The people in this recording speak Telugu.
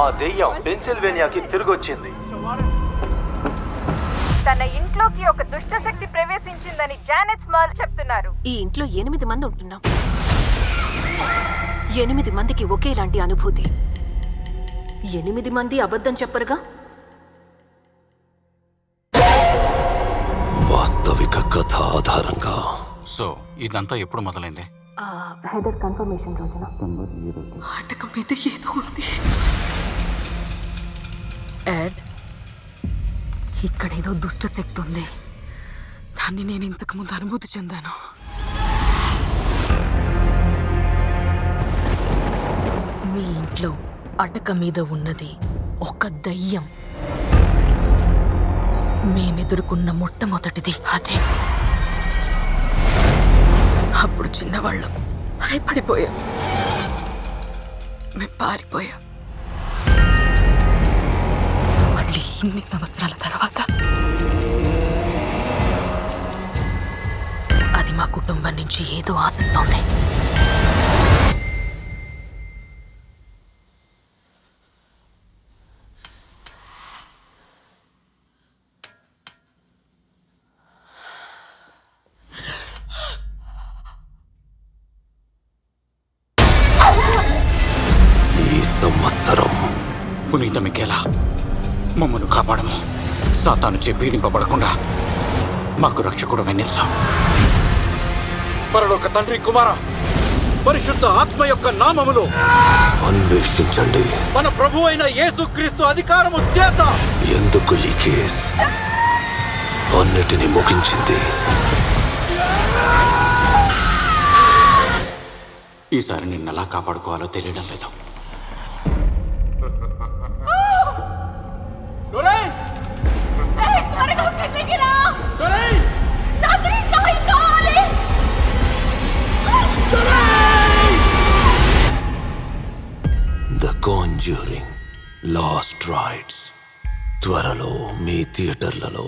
ఆ దెయ్యం పెన్సిల్వేనియాకి తిరిగొచ్చింది. తన ఇంట్లోకి ఒక దుష్ట శక్తి ప్రవేశించిందని జానెట్ స్మాల్ చెప్తున్నారు. ఈ ఇంట్లో 8 మంది ఉంటున్నాం. 8 మందికి ఒకేలాంటి అనుభూతి. 8 మంది అబద్ధం చెప్పరుగా. వాస్తవిక కథ ఆధారంగా. సో ఇదంతా ఎప్పుడు మొదలైంది? హెడర్ కన్ఫర్మేషన్ రోజున. ఆటకం మీద ఏదో ఉంది. యాడ్, ఇక్కడేదో దుష్ట శక్తి ఉంది. దాన్ని నేను ఇంతకు ముందు అనుభూతి చెందాను. మీ ఇంట్లో అటక మీద ఉన్నది ఒక దయ్యం. మేమెదుర్కొన్న మొట్టమొదటిది అదే. అప్పుడు చిన్నవాళ్ళం భయపడిపోయాం. మేము పారిపోయాం. మళ్ళీ ఇన్ని సంవత్సరాల తర్వాత అది మా కుటుంబం నుంచి ఏదో ఆశిస్తోంది. సంవత్సరం పునీత మికేలా, మమ్మను కాపాడము. సాతానుచే పీడింపబడకుండా మాకు రక్షకుడు నిల్చు. పరలోక తండ్రి, కుమార, పరిశుద్ధ ఆత్మ యొక్క నామములో అన్వేషించండి. మన ప్రభు అయిన యేసుక్రీస్తు అధికారము చేత. ఎందుకు ఈ కేస్ అన్నిటినీ ముగించింది? ఈసారి నిన్నెలా కాపాడుకోవాలో తెలియడం లేదు. ద కాంజ్యూరింగ్ లాస్ట్ రైట్స్ త్వరలో మీ థియేటర్లలో.